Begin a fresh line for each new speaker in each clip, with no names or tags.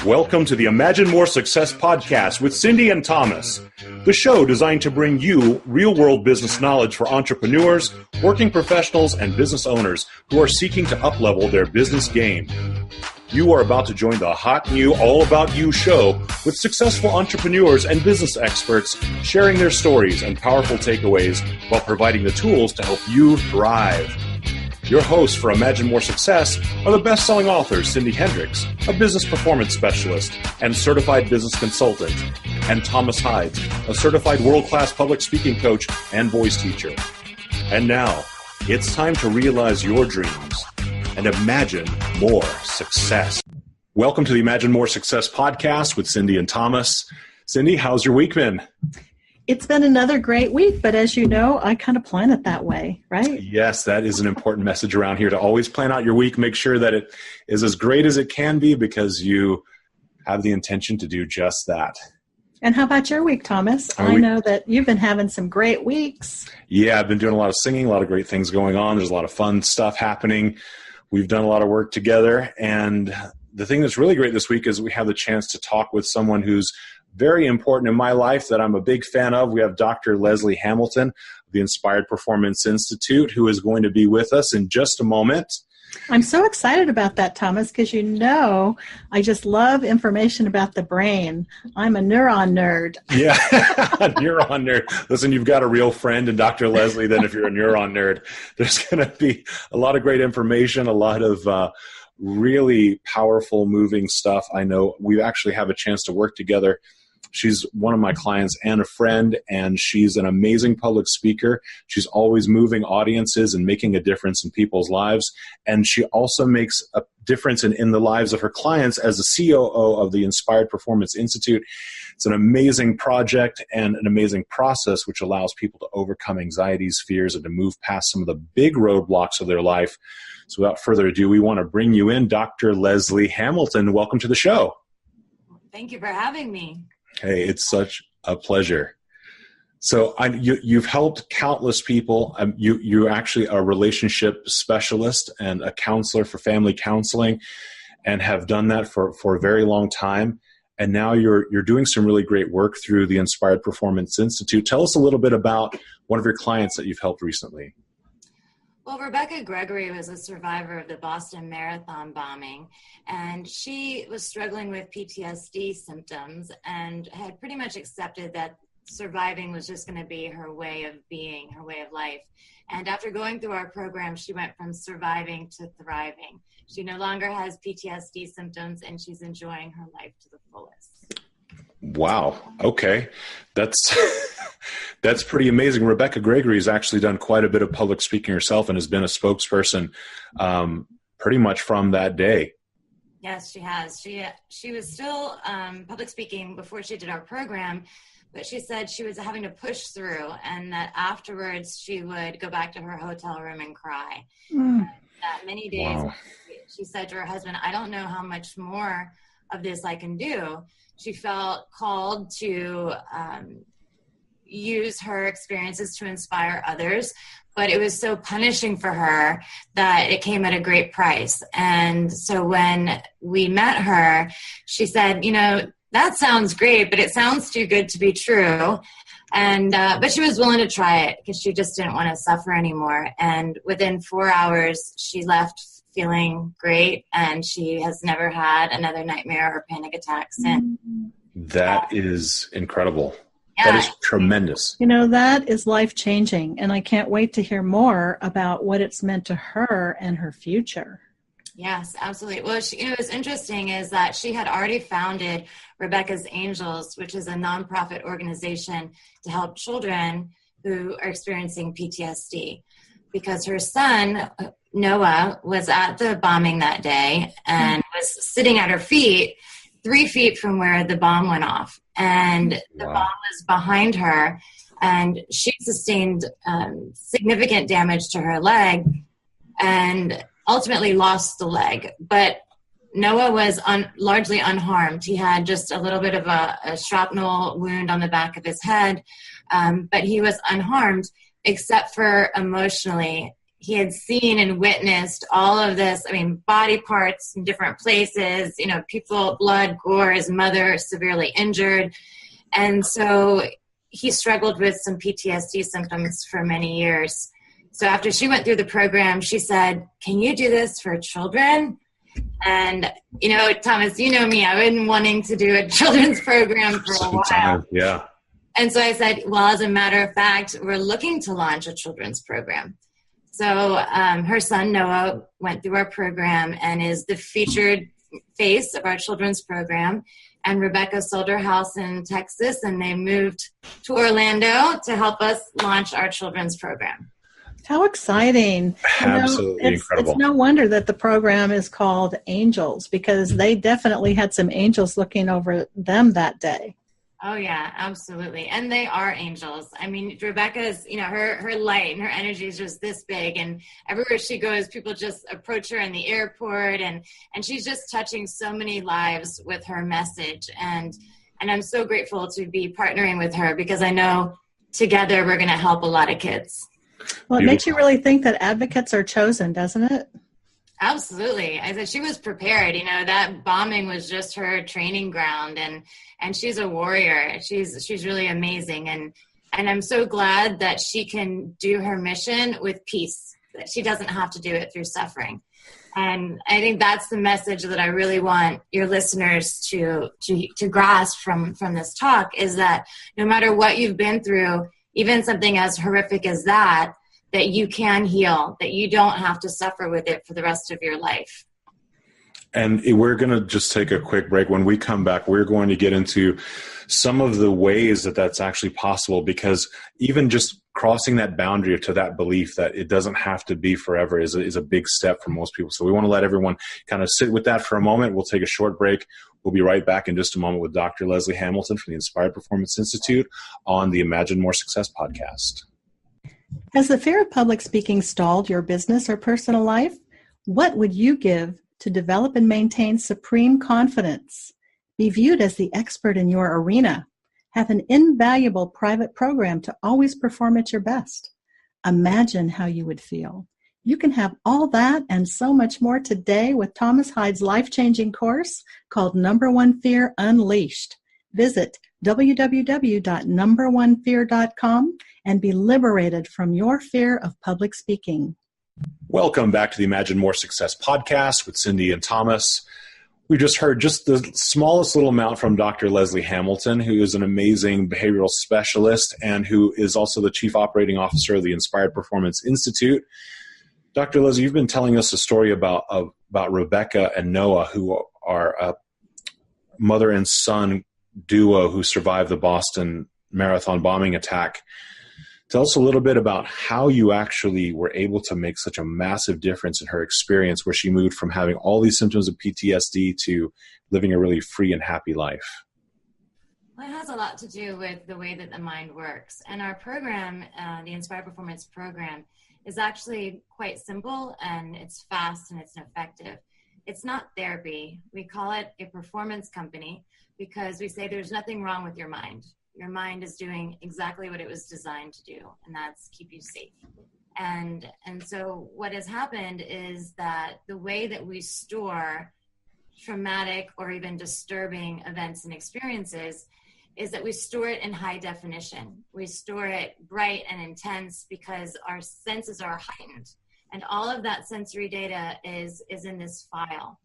Welcome to the Imagine More Success podcast with Cindy and Thomas, the show designed to bring you real-world business knowledge for entrepreneurs, working professionals, and business owners who are seeking to up-level their business game. You are about to join the hot new All About You show with successful entrepreneurs and business experts sharing their stories and powerful takeaways while providing the tools to help you thrive. Your hosts for Imagine More Success are the best-selling author Cindy Hendricks, a business performance specialist and certified business consultant, and Thomas Hides, a certified world-class public speaking coach and voice teacher. And now, it's time to realize your dreams and imagine more success. Welcome to the Imagine More Success podcast with Cindy and Thomas. Cindy, how's your week been?
It's been another great week, but as you know, I kind of plan it that way, right?
Yes, that is an important message around here, to always plan out your week, make sure that it is as great as it can be because you have the intention to do just that. And
how about your week, Thomas? I know that you've been having some great weeks.
Yeah, I've been doing a lot of singing, a lot of great things going on. There's a lot of fun stuff happening. We've done a lot of work together, and the thing that's really great this week is we have the chance to talk with someone who's very important in my life that I'm a big fan of. We have Dr. Leslie Hamilton of the Inspired Performance Institute, who is going to be with us in just a moment.
I'm so excited about that, Thomas, because you know I just love information about the brain. I'm a neuron nerd.
Yeah, neuron nerd. Listen, you've got a real friend in Dr. Leslie then if you're a neuron nerd. There's going to be a lot of great information, a lot of really powerful, moving stuff. I know we actually have a chance to work together. She's one of my clients and a friend, and she's an amazing public speaker. She's always moving audiences and making a difference in people's lives. And she also makes a difference in the lives of her clients as the COO of the Inspired Performance Institute. It's an amazing project and an amazing process which allows people to overcome anxieties, fears, and to move past some of the big roadblocks of their life. So without further ado, we want to bring you in Dr. Leslie Hamilton. Welcome to the show.
Thank you for having me.
Hey, it's such a pleasure. So you've helped countless people. You're actually a relationship specialist and a counselor for family counseling and have done that for a very long time. And now you're doing some really great work through the Inspired Performance Institute. Tell us a little bit about one of your clients that you've helped recently.
Well, Rebecca Gregory was a survivor of the Boston Marathon bombing, and she was struggling with PTSD symptoms and had pretty much accepted that surviving was just going to be her way of being, her way of life. And after going through our program, she went from surviving to thriving. She no longer has PTSD symptoms, and she's enjoying her life to the fullest.
Wow. Okay. That's pretty amazing. Rebecca Gregory has actually done quite a bit of public speaking herself and has been a spokesperson pretty much from that day.
Yes, she has. She was still public speaking before she did our program, but she said she was having to push through and that afterwards she would go back to her hotel room and cry. That many days, wow. She said to her husband, I don't know how much more of this I can do. She felt called to use her experiences to inspire others, but it was so punishing for her that it came at a great price. And so when we met her, she said, you know, that sounds great, but it sounds too good to be true. And but she was willing to try it because she just didn't want to suffer anymore. And within 4 hours, she left feeling great, and she has never had another nightmare or panic attack since.
That is incredible. Yeah. That is tremendous.
You know, that is life-changing, and I can't wait to hear more about what it's meant to her and her future.
Yes, absolutely. Well, what's interesting is that she had already founded Rebecca's Angels, which is a nonprofit organization to help children who are experiencing PTSD, because her son, Noah, was at the bombing that day and was sitting at her feet 3 feet from where the bomb went off. And the bomb was behind her, and she sustained significant damage to her leg and ultimately lost the leg. But Noah was largely unharmed. He had just a little bit of a shrapnel wound on the back of his head, but he was unharmed except for emotionally. he had seen and witnessed all of this, body parts in different places, people, blood, gore, his mother severely injured. And so he struggled with some PTSD symptoms for many years. So after she went through the program, she said, "Can you do this for children?" And, Thomas, you know me, I've been wanting to do a children's program for a while.
Yeah.
And so I said, well, as a matter of fact, we're looking to launch a children's program. So her son, Noah, went through our program and is the featured face of our children's program. And Rebecca sold her house in Texas, and they moved to Orlando to help us launch our children's program.
How exciting.
Absolutely incredible.
It's no wonder that the program is called Angels, because they definitely had some angels looking over them that day.
Oh, yeah, absolutely. And they are angels. Rebecca's, her light and her energy is just this big. And everywhere she goes, people just approach her in the airport. And she's just touching so many lives with her message. And I'm so grateful to be partnering with her, because I know together we're going to help a lot of kids.
Well, it makes you really think that advocates are chosen, doesn't it?
Absolutely. I said she was prepared. That bombing was just her training ground, and she's a warrior. She's really amazing, and I'm so glad that she can do her mission with peace, that she doesn't have to do it through suffering. And I think that's the message that I really want your listeners to grasp from this talk, is that no matter what you've been through, even something as horrific as that you can heal, that you don't have to suffer with it for the rest of your life.
And we're going to just take a quick break. When we come back, we're going to get into some of the ways that that's actually possible, because even just crossing that boundary to that belief that it doesn't have to be forever is a big step for most people. So we want to let everyone kind of sit with that for a moment. We'll take a short break. We'll be right back in just a moment with Dr. Leslie Hamilton from the Inspired Performance Institute on the Imagine More Success podcast.
Has the fear of public speaking stalled your business or personal life? What would you give to develop and maintain supreme confidence? Be viewed as the expert in your arena. Have an invaluable private program to always perform at your best. Imagine how you would feel. You can have all that and so much more today with Thomas Hyde's life-changing course called Number One Fear Unleashed. Visit www.numberonefear.com and be liberated from your fear of public speaking.
Welcome back to the Imagine More Success podcast with Cindy and Thomas. We just heard just the smallest little amount from Dr. Leslie Hamilton, who is an amazing behavioral specialist and who is also the Chief Operating Officer of the Inspired Performance Institute. Dr. Leslie, you've been telling us a story about Rebecca and Noah, who are a mother and son duo who survived the Boston Marathon bombing attack. Tell us a little bit about how you actually were able to make such a massive difference in her experience, where she moved from having all these symptoms of PTSD to living a really free and happy life.
Well, it has a lot to do with the way that the mind works. And our program, the Inspired Performance program, is actually quite simple, and it's fast and it's effective. It's not therapy. We call it a performance company because we say there's nothing wrong with your mind. Your mind is doing exactly what it was designed to do, and that's keep you safe. And so what has happened is that the way that we store traumatic or even disturbing events and experiences is that we store it in high definition. We store it bright and intense because our senses are heightened. And all of that sensory data is in this file.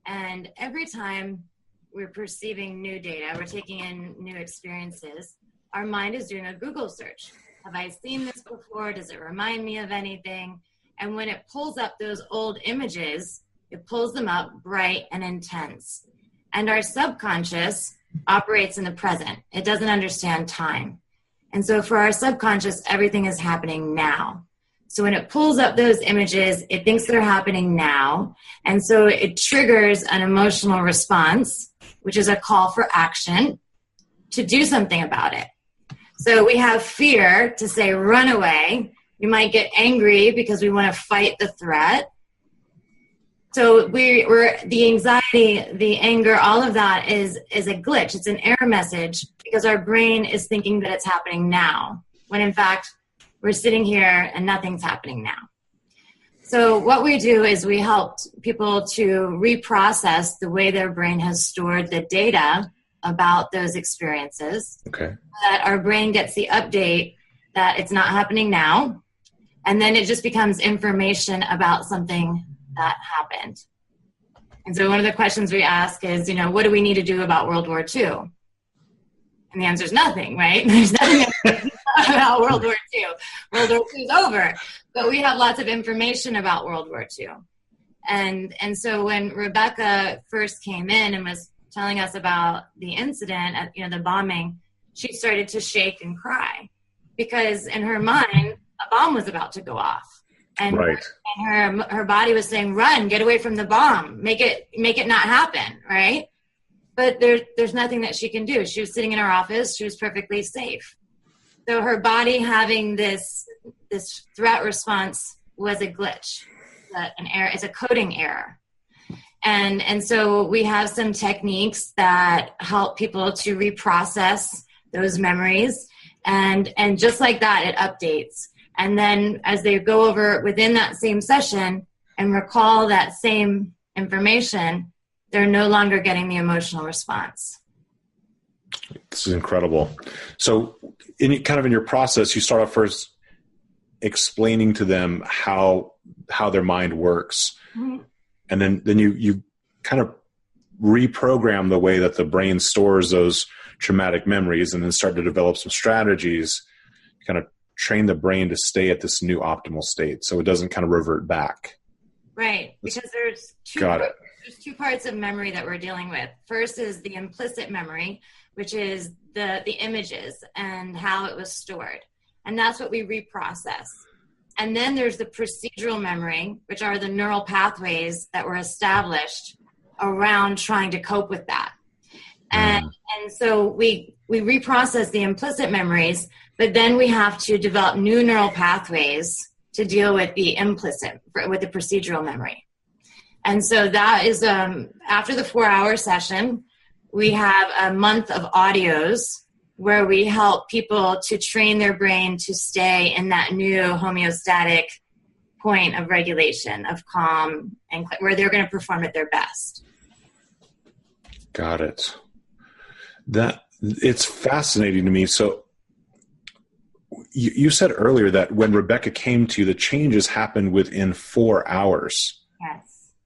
And every time we're perceiving new data, we're taking in new experiences, our mind is doing a Google search. Have I seen this before? Does it remind me of anything? And when it pulls up those old images, it pulls them up bright and intense. And our subconscious operates in the present. It doesn't understand time. And so for our subconscious, everything is happening now. So when it pulls up those images, it thinks they're happening now. And so it triggers an emotional response, which is a call for action to do something about it. So we have fear to say, run away. We might get angry because we want to fight the threat. So we're the anxiety, the anger, all of that is a glitch. It's an error message because our brain is thinking that it's happening now, when in fact, we're sitting here and nothing's happening now. So what we do is we help people to reprocess the way their brain has stored the data about those experiences.
Okay.
That our brain gets the update that it's not happening now. And then it just becomes information about something that happened. And so one of the questions we ask is, what do we need to do about World War II? And the answer is nothing, right? There's nothing about World War II. World War II is over. But we have lots of information about World War II. And so when Rebecca first came in and was telling us about the incident, the bombing, she started to shake and cry because in her mind, a bomb was about to go off. And,
right.
and her body was saying, run, get away from the bomb, make it not happen, right? But there's nothing that she can do. She was sitting in her office. She was perfectly safe. So her body having this threat response was a glitch, an error. It's a coding error. And so we have some techniques that help people to reprocess those memories. And just like that, it updates. And then as they go over within that same session and recall that same information, they're no longer getting the emotional response.
This is incredible. So in your process, you start off first explaining to them how their mind works. Mm-hmm. And then you kind of reprogram the way that the brain stores those traumatic memories and then start to develop some strategies to kind of train the brain to stay at this new optimal state so it doesn't kind of revert back.
Right, because there's two parts of memory that we're dealing with. First is the implicit memory, which is the images and how it was stored. And that's what we reprocess. And then there's the procedural memory, which are the neural pathways that were established around trying to cope with that. And so we reprocess the implicit memories, but then we have to develop new neural pathways to deal with the implicit, with the procedural memory. And so that is, after the 4-hour session, we have a month of audios where we help people to train their brain to stay in that new homeostatic point of regulation, of calm, and where they're going to perform at their best.
Got it. It's fascinating to me. So you said earlier that when Rebecca came to you, the changes happened within 4 hours.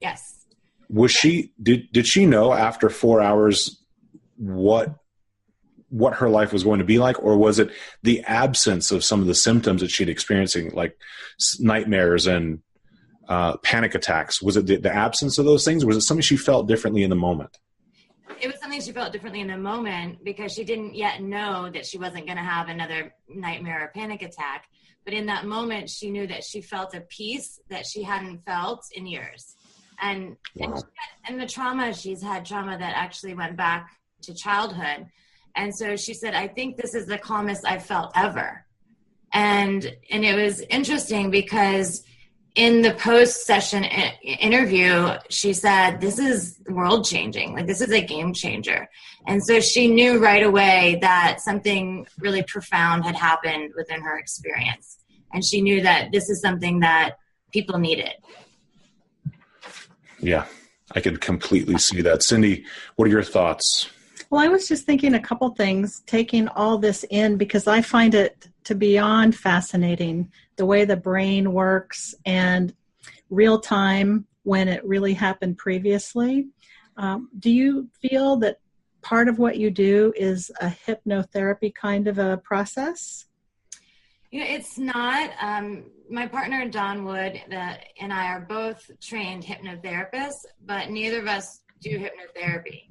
Yes.
Was did she know after 4 hours what her life was going to be like, or was it the absence of some of the symptoms that she'd experiencing, like nightmares and panic attacks? Was it the absence of those things, or was it something she felt differently in the moment?
It was something she felt differently in the moment because she didn't yet know that she wasn't going to have another nightmare or panic attack. But in that moment, she knew that she felt a peace that she hadn't felt in years. And the trauma, she's had trauma that actually went back to childhood. And so she said, I think this is the calmest I've felt ever. And it was interesting because in the post-session interview, she said, this is world-changing. Like, this is a game changer. And so she knew right away that something really profound had happened within her experience. And she knew that this is something that people needed.
Yeah, I could completely see that. Cindy, what are your thoughts?
Well, I was just thinking a couple things, taking all this in, because I find it to beyond fascinating, the way the brain works and real time when it really happened previously. Do you feel that part of what you do is a hypnotherapy kind of a process?
It's not. My partner, Don Wood, and I are both trained hypnotherapists, but neither of us do hypnotherapy.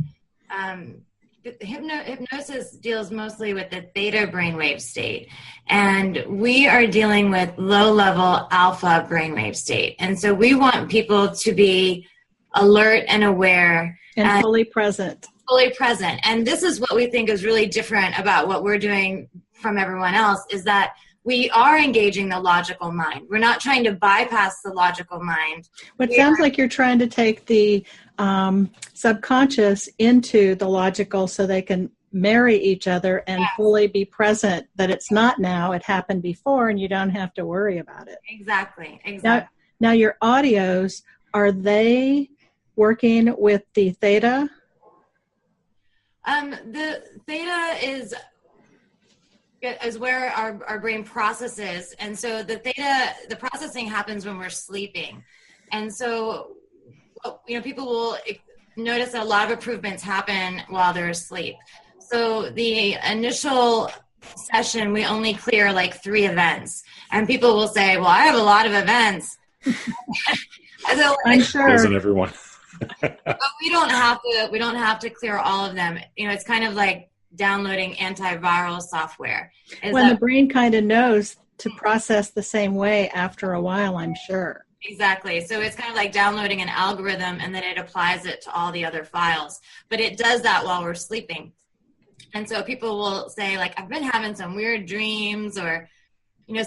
Hypnosis deals mostly with the theta brainwave state, and we are dealing with low-level alpha brainwave state. And so we want people to be alert and aware.
And fully present.
Fully present. And this is what we think is really different about what we're doing from everyone else, is that we are engaging the logical mind. We're not trying to bypass the logical mind.
But it sounds like you're trying to take the subconscious into the logical so they can marry each other and fully be present, that it's not now, it happened before, and you don't have to worry about it.
Exactly.
Now, your audios, are they working with the theta?
The theta is where our brain processes. And so the processing happens when we're sleeping. And so, people will notice that a lot of improvements happen while they're asleep. So the initial session, we only clear like 3 events. And people will say, well, I have a lot of events. So,
I'm sure.
Doesn't everyone?
But we don't have to clear all of them. It's kind of like downloading antiviral software.
When the brain kind of knows to process the same way after a while, I'm sure.
Exactly. So it's kind of like downloading an algorithm and then it applies it to all the other files. But it does that while we're sleeping. And so people will say, like, I've been having some weird dreams, or,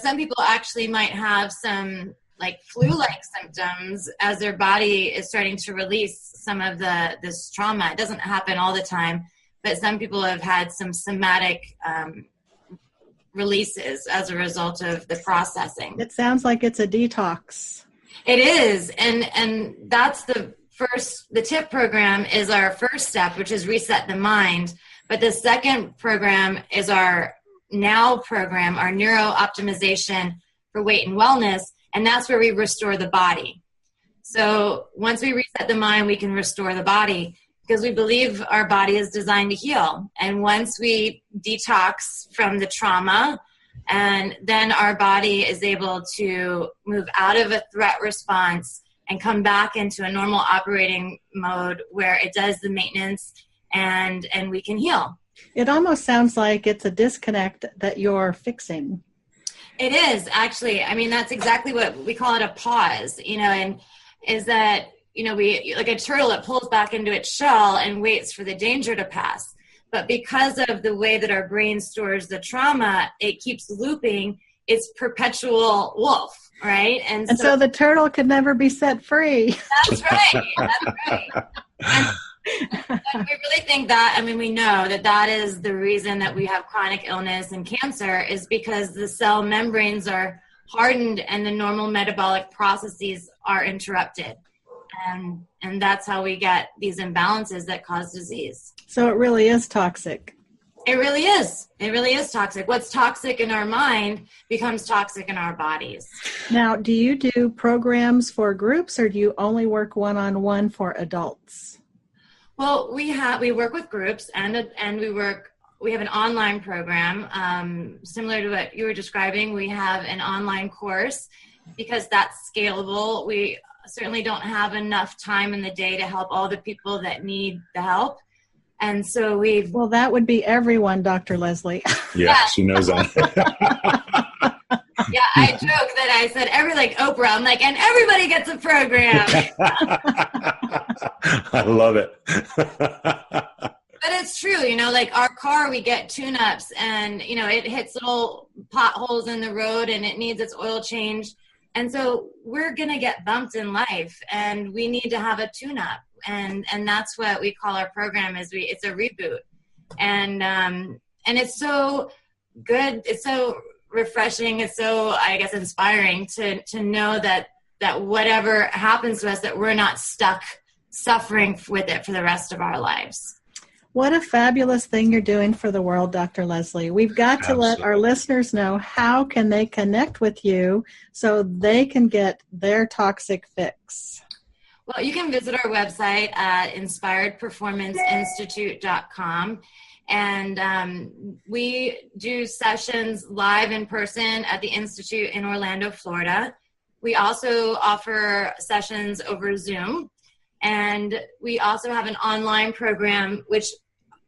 some people actually might have some like flu-like symptoms as their body is starting to release some of this trauma. It doesn't happen all the time, but some people have had some somatic releases as a result of the processing.
It sounds like it's a detox.
It is. And that's the TIP program is our first step, which is reset the mind. But the second program is our NOW program, our neuro optimization for weight and wellness. And that's where we restore the body. So once we reset the mind, we can restore the body, because we believe our body is designed to heal. And once we detox from the trauma, and then our body is able to move out of a threat response and come back into a normal operating mode where it does the maintenance and we can heal.
It almost sounds like it's a disconnect that you're fixing.
It is, actually. I mean, that's exactly what we call it, a pause, and is that, we, like a turtle, it pulls back into its shell and waits for the danger to pass. But because of the way that our brain stores the trauma, it keeps looping its perpetual wolf, right? And
so the turtle could never be set free.
That's right. That's right. And we really think that, we know that is the reason that we have chronic illness and cancer, is because the cell membranes are hardened and the normal metabolic processes are interrupted. And that's how we get these imbalances that cause disease.
So it really is toxic.
It really is. It really is toxic. What's toxic in our mind becomes toxic in our bodies. Now,
do you do programs for groups, or do you only work one-on-one for adults?
Well, we work with groups, and we have an online program similar to what you were describing. We have an online course because that's scalable. We certainly don't have enough time in the day to help all the people that need the help. And so well,
that would be everyone, Dr. Leslie.
Yeah, she knows that.
Yeah, I joke that I said like Oprah. I'm like, and everybody gets a program.
I love it.
But it's true, like our car, we get tune-ups and, it hits little potholes in the road and it needs its oil change. And so we're going to get bumped in life and we need to have a tune-up. And that's what we call our program, it's a reboot. And it's so good. It's so refreshing. It's so, I guess, inspiring to know that whatever happens to us, that we're not stuck suffering with it for the rest of our lives.
What a fabulous thing you're doing for the world, Dr. Leslie. We've got to let our listeners know, how can they connect with you so they can get their toxic fix?
Well, you can visit our website at inspiredperformanceinstitute.com. And we do sessions live in person at the Institute in Orlando, Florida. We also offer sessions over Zoom. And we also have an online program which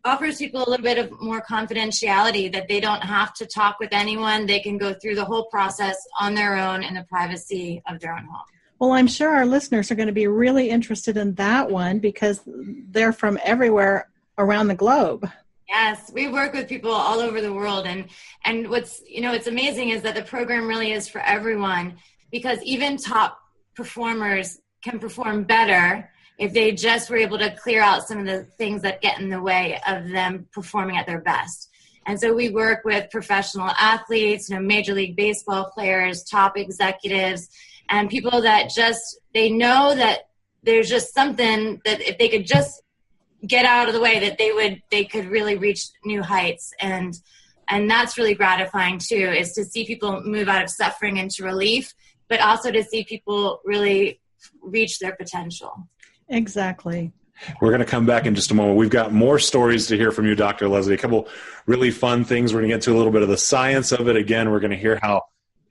offers people a little bit of more confidentiality, that they don't have to talk with anyone. They can go through the whole process on their own in the privacy of their own home.
Well, I'm sure our listeners are going to be really interested in that one because they're from everywhere around the globe.
Yes, we work with people all over the world. And what's amazing is that the program really is for everyone, because even top performers can perform better if they just were able to clear out some of the things that get in the way of them performing at their best. And so we work with professional athletes, Major League Baseball players, top executives, and people that they know that there's just something that if they could just get out of the way, that they could really reach new heights. And that's really gratifying too, is to see people move out of suffering into relief, but also to see people really reach their potential.
Exactly.
We're going to come back in just a moment. We've got more stories to hear from you, Dr. Leslie. A couple really fun things. We're going to get to a little bit of the science of it. Again, we're going to hear how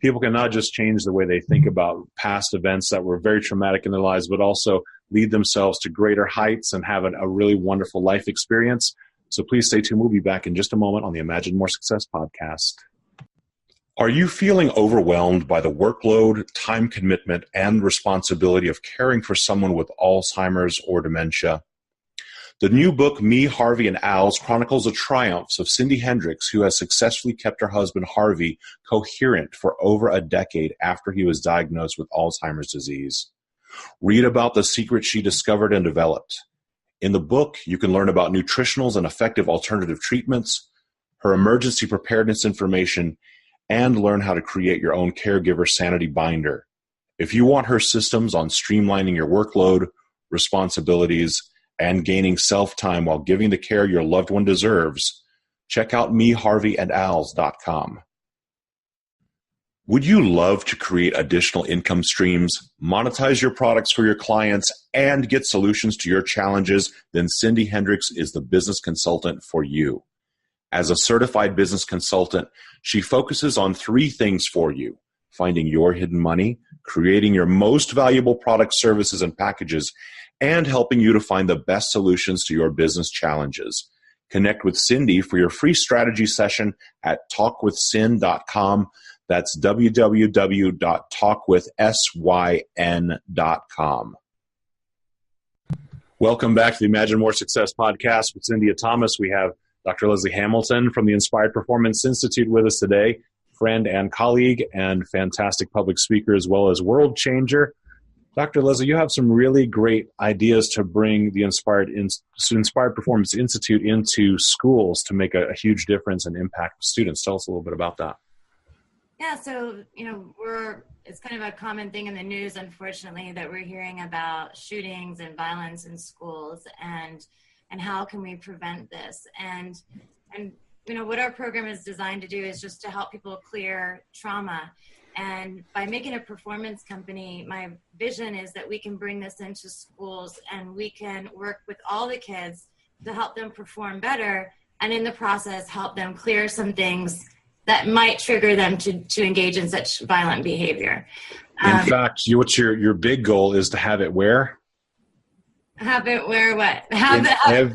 people can not just change the way they think about past events that were very traumatic in their lives, but also lead themselves to greater heights and have a really wonderful life experience. So please stay tuned. We'll be back in just a moment on the Imagine More Success podcast. Are you feeling overwhelmed by the workload, time commitment, and responsibility of caring for someone with Alzheimer's or dementia? The new book, Me, Harvey, and Al's, chronicles the triumphs of Cindy Hendricks, who has successfully kept her husband, Harvey, coherent for over a decade after he was diagnosed with Alzheimer's disease. Read about the secrets she discovered and developed. In the book, you can learn about nutritionals and effective alternative treatments, her emergency preparedness information, and learn how to create your own caregiver sanity binder. If you want her systems on streamlining your workload, responsibilities, and gaining self-time while giving the care your loved one deserves, check out meharveyandals.com. Would you love to create additional income streams, monetize your products for your clients, and get solutions to your challenges? Then Cindy Hendricks is the business consultant for you. As a certified business consultant, she focuses on 3 things for you: finding your hidden money, creating your most valuable products, services, and packages, and helping you to find the best solutions to your business challenges. Connect with Cindy for your free strategy session at talkwithsyn.com. That's www.talkwithsyn.com. Welcome back to the Imagine More Success podcast with Cynthia Thomas. We have Dr. Leslie Hamilton from the Inspired Performance Institute with us today, friend and colleague and fantastic public speaker as well as world changer. Dr. Leslie, you have some really great ideas to bring the Inspired Performance Institute into schools to make a huge difference and impact students. Tell us a little bit about that.
Yeah, so, it's kind of a common thing in the news, unfortunately, that we're hearing about shootings and violence in schools and how can we prevent this? And what our program is designed to do is just to help people clear trauma. And by making a performance company, my vision is that we can bring this into schools and we can work with all the kids to help them perform better, and in the process help them clear some things that might trigger them to engage in such violent behavior.
In fact, what's your big goal is to have it where?
Have it where what?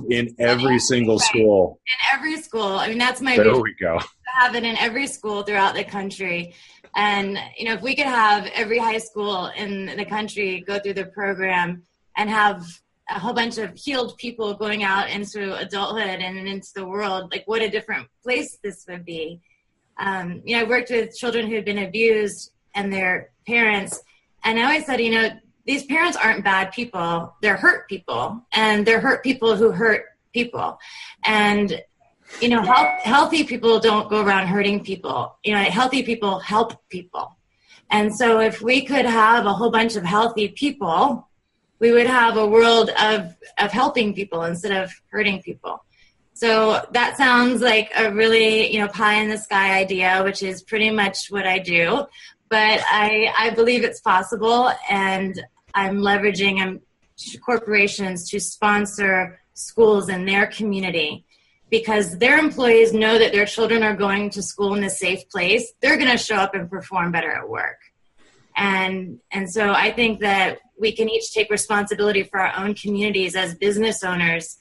In every single school.
In every school. I mean, that's my
vision.
There
we go.
To have it in every school throughout the country. And, if we could have every high school in the country go through the program and have a whole bunch of healed people going out into adulthood and into the world, like what a different place this would be. I worked with children who had been abused and their parents, and I always said, these parents aren't bad people, they're hurt people, and they're hurt people who hurt people. And, healthy people don't go around hurting people. Healthy people help people. And so if we could have a whole bunch of healthy people, we would have a world of helping people instead of hurting people. So that sounds like a really, pie in the sky idea, which is pretty much what I do. But I believe it's possible, and I'm leveraging corporations to sponsor schools in their community because their employees know that their children are going to school in a safe place. They're going to show up and perform better at work. And so I think that we can each take responsibility for our own communities as business owners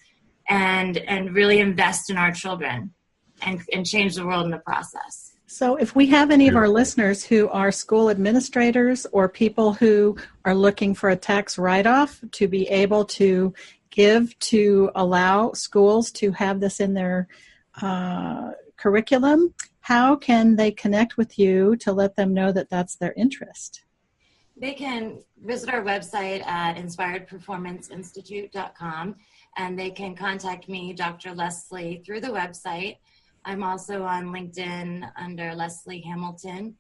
and really invest in our children and change the world in the process.
So if we have any of our listeners who are school administrators or people who are looking for a tax write-off to be able to give to allow schools to have this in their curriculum, how can they connect with you to let them know that that's their interest?
They can visit our website at inspiredperformanceinstitute.com, and they can contact me, Dr. Leslie, through the website. I'm also on LinkedIn under Leslie Hamilton.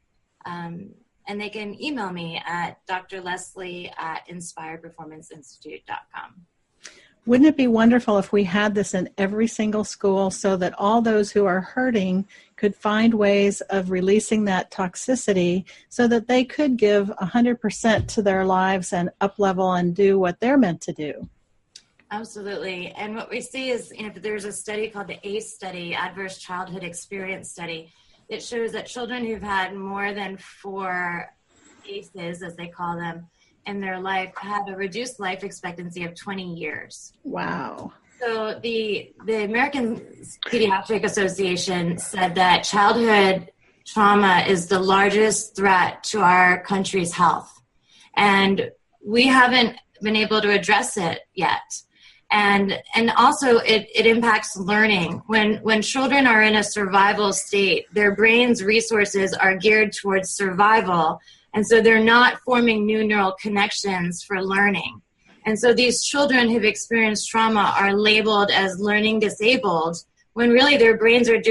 And and they can email me at drleslie@inspiredperformanceinstitute.com.
Wouldn't it be wonderful if we had this in every single school so that all those who are hurting could find ways of releasing that toxicity so that they could give 100% to their lives and up-level and do what they're meant to do?
Absolutely. And what we see is, there's a study called the ACE study, Adverse Childhood Experience Study. It shows that children who've had more than 4 ACEs, as they call them, in their life have a reduced life expectancy of 20 years.
Wow.
So the American Pediatric Association said that childhood trauma is the largest threat to our country's health. And we haven't been able to address it yet. And also it impacts learning. When children are in a survival state, their brain's resources are geared towards survival. And so they're not forming new neural connections for learning. And so these children who've experienced trauma are labeled as learning disabled when really their brains they're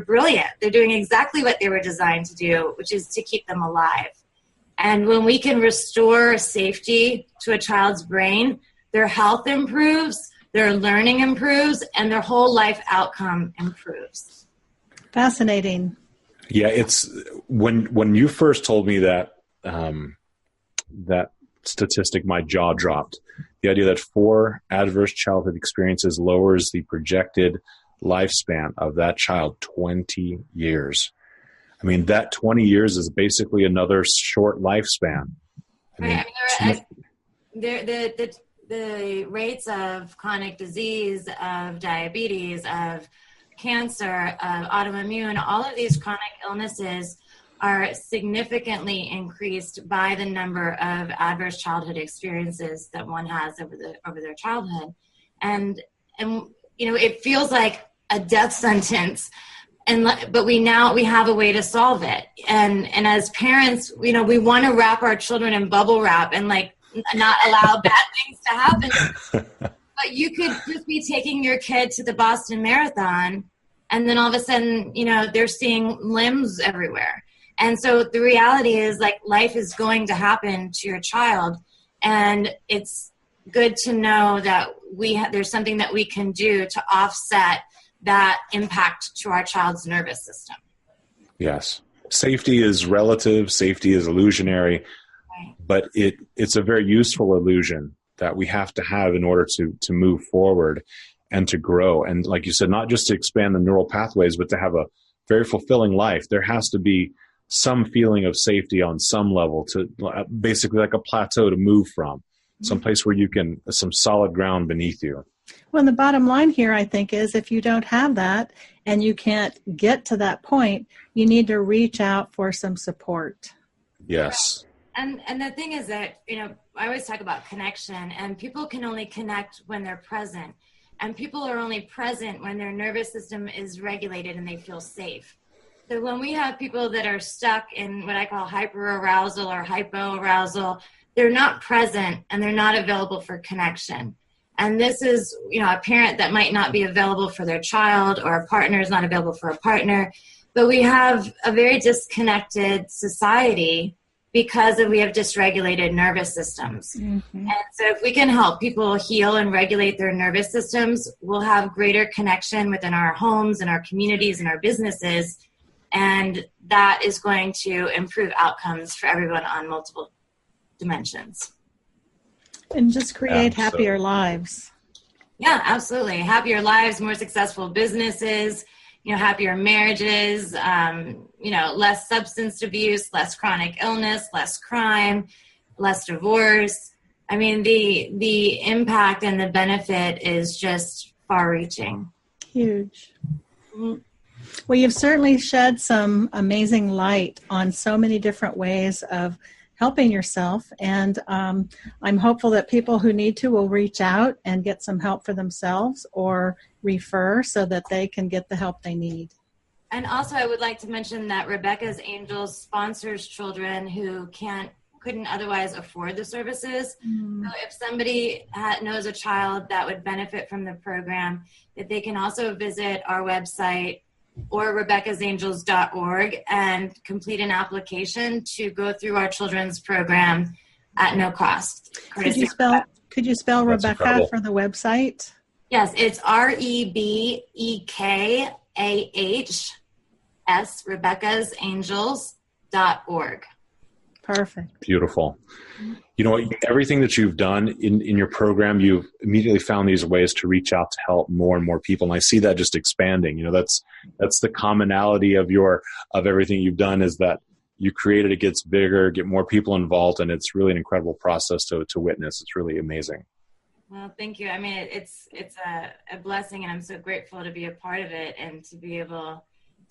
brilliant. They're doing exactly what they were designed to do, which is to keep them alive. And when we can restore safety to a child's brain, their health improves, their learning improves, and their whole life outcome improves.
Fascinating.
Yeah, it's when you first told me that that statistic, my jaw dropped. The idea that 4 adverse childhood experiences lowers the projected lifespan of that child 20 years. I mean, that 20 years is basically another short lifespan.
The rates of chronic disease, of diabetes, of cancer, autoimmune, all of these chronic illnesses are significantly increased by the number of adverse childhood experiences that one has over their childhood. And it feels like a death sentence, but we have a way to solve it. And as parents, we want to wrap our children in bubble wrap and not allow bad things to happen. But you could just be taking your kid to the Boston Marathon, and then all of a sudden, they're seeing limbs everywhere. And so the reality is, life is going to happen to your child, and it's good to know that there's something that we can do to offset that impact to our child's nervous system.
Yes. Safety is relative. Safety is illusionary. Right. But it's a very useful illusion that we have to have in order to move forward and to grow. And like you said, not just to expand the neural pathways, but to have a very fulfilling life. There has to be some feeling of safety on some level, to basically like a plateau to move from, someplace where some solid ground beneath you.
Well, the bottom line here, I think, is if you don't have that and you can't get to that point, you need to reach out for some support.
Yes.
And the thing is that, I always talk about connection, and people can only connect when they're present. And people are only present when their nervous system is regulated and they feel safe. So when we have people that are stuck in what I call hyperarousal or hypoarousal, they're not present and they're not available for connection. And this is, a parent that might not be available for their child, or a partner is not available for a partner. But we have a very disconnected society because we have dysregulated nervous systems. Mm-hmm. And so if we can help people heal and regulate their nervous systems, we'll have greater connection within our homes and our communities and our businesses. And that is going to improve outcomes for everyone on multiple dimensions.
And just create happier lives.
Yeah, absolutely. Happier lives, more successful businesses, happier marriages, less substance abuse, less chronic illness, less crime, less divorce. I mean, the impact and the benefit is just far-reaching.
Huge. Well, you've certainly shed some amazing light on so many different ways of helping yourself, and I'm hopeful that people who need to will reach out and get some help for themselves or refer so that they can get the help they need.
And also I would like to mention that Rebecca's Angels sponsors children who couldn't otherwise afford the services. So if somebody knows a child that would benefit from the program, that they can also visit our website, or Rebecca'sAngels.org and complete an application to go through our children's program at no cost.
Could you spell
That's
Rebecca
incredible.
for the website?
Yes, it's REBEKAHS, Rebecca'sAngels.org.
Perfect.
Beautiful. You know, everything that you've done in your program, you've immediately found these ways to reach out to help more and more people. And I see that just expanding. You know, that's the commonality of everything you've done, is that you create it, it gets bigger, get more people involved, and it's really an incredible process to witness. It's really amazing.
Well, thank you. I mean, it's a blessing, and I'm so grateful to be a part of it and to be able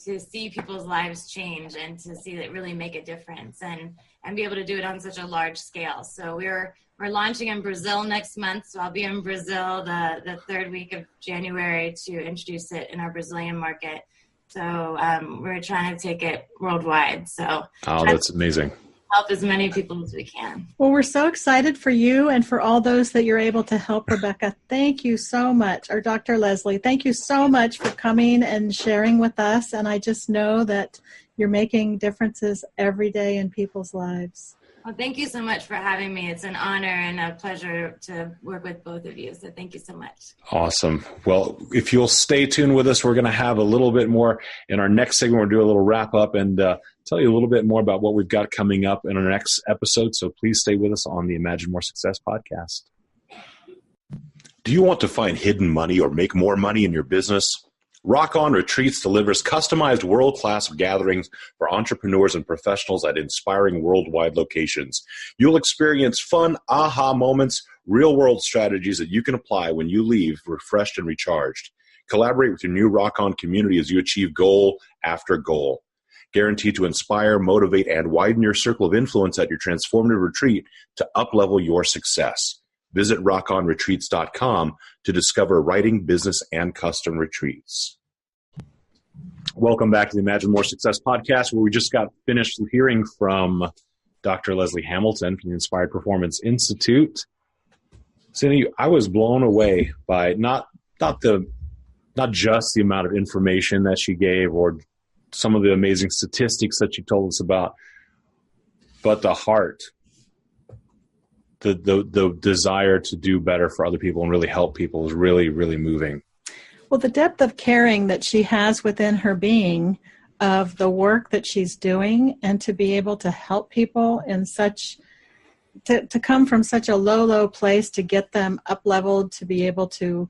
to see people's lives change and to see it really make a difference and be able to do it on such a large scale. So we're launching in Brazil next month. So I'll be in Brazil the third week of January to introduce it in our Brazilian market. So we're trying to take it worldwide. So
That's amazing.
help as many people as we can.
Well, we're so excited for you and for all those that you're able to help, Rebecca. Thank you so much. Or Dr. Leslie, thank you so much for coming and sharing with us. And I just know that you're making differences every day in people's lives.
Well, thank you so much for having me. It's an honor and a pleasure to work with both of you. So thank you so much.
Awesome. Well, if you'll stay tuned with us, we're going to have a little bit more in our next segment. We'll do a little wrap up and tell you a little bit more about what we've got coming up in our next episode. So please stay with us on the Imagine More Success podcast. Do you want to find hidden money or make more money in your business? Rock On Retreats delivers customized world-class gatherings for entrepreneurs and professionals at inspiring worldwide locations. You'll experience fun aha moments, real-world strategies that you can apply when you leave refreshed and recharged. Collaborate with your new Rock On community as you achieve goal after goal. Guaranteed to inspire, motivate, and widen your circle of influence at your transformative retreat to up-level your success. Visit rockonretreats.com to discover writing, business, and custom retreats. Welcome back to the Imagine More Success podcast, where we just got finished hearing from Dr. Leslie Hamilton from the Inspired Performance Institute. Cindy, I was blown away by not just the amount of information that she gave or some of the amazing statistics that she told us about, but the heart, the desire to do better for other people and really help people is really, really moving.
Well, the depth of caring that she has within her being of the work that she's doing, and to be able to help people in to come from such a low place to get them up-leveled to be able to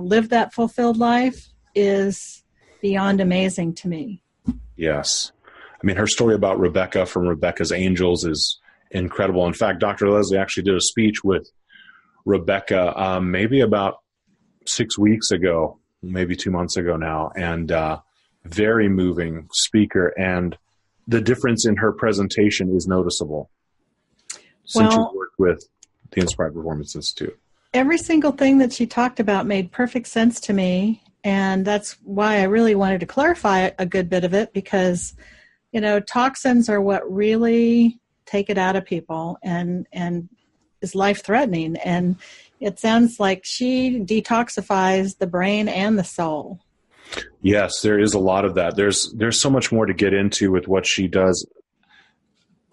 live that fulfilled life is beyond amazing to me.
Yes. I mean, her story about Rebecca from Rebecca's Angels is incredible. In fact, Dr. Leslie actually did a speech with Rebecca maybe about 6 weeks ago, maybe 2 months ago now, and very moving speaker. And the difference in her presentation is noticeable since you worked with the Inspired Performance Institute.
Every single thing that she talked about made perfect sense to me. And that's why I really wanted to clarify a good bit of it, because, you know, toxins are what really take it out of people and is life-threatening. And it sounds like she detoxifies the brain and the soul.
Yes, there is a lot of that. There's so much more to get into with what she does.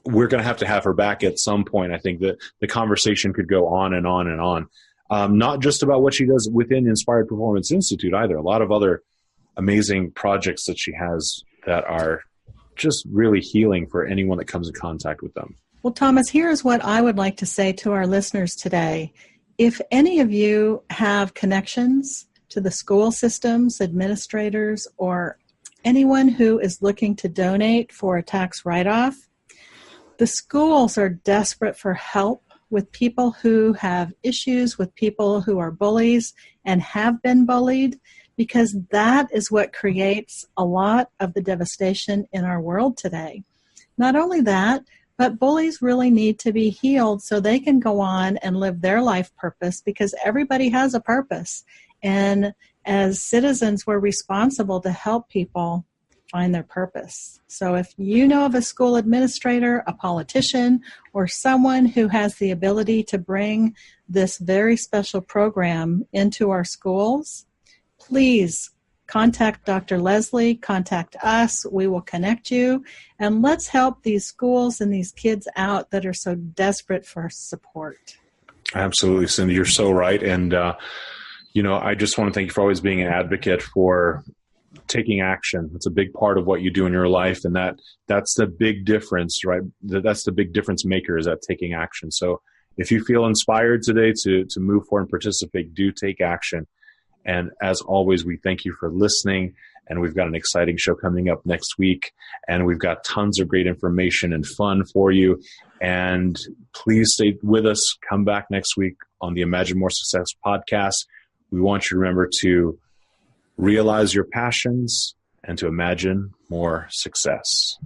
We're going to have her back at some point. I think that the conversation could go on and on and on. Not just about what she does within Inspired Performance Institute either. A lot of other amazing projects that she has that are just really healing for anyone that comes in contact with them.
Well, Thomas, here's what I would like to say to our listeners today. If any of you have connections to the school systems, administrators, or anyone who is looking to donate for a tax write-off, the schools are desperate for help with people who have issues, with people who are bullies and have been bullied, because that is what creates a lot of the devastation in our world today. Not only that, but bullies really need to be healed so they can go on and live their life purpose, because everybody has a purpose. And as citizens, we're responsible to help people find their purpose. So if you know of a school administrator, a politician, or someone who has the ability to bring this very special program into our schools, please contact Dr. Leslie, contact us. We will connect you, and let's help these schools and these kids out that are so desperate for support.
Absolutely, Cindy. You're so right. And, I just want to thank you for always being an advocate for taking action. It's a big part of what you do in your life. And that's the big difference, right? That's the big difference maker, is that taking action. So if you feel inspired today to move forward and participate, do take action. And as always, we thank you for listening. And we've got an exciting show coming up next week. And we've got tons of great information and fun for you. And please stay with us. Come back next week on the Imagine More Success podcast. We want you to remember to realize your passions and to imagine more success.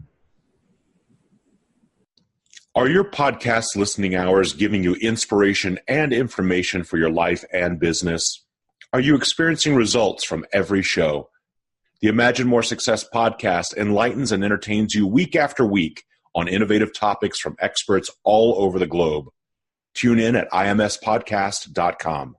Are your podcast listening hours giving you inspiration and information for your life and business? Are you experiencing results from every show? The Imagine More Success podcast enlightens and entertains you week after week on innovative topics from experts all over the globe. Tune in at imspodcast.com.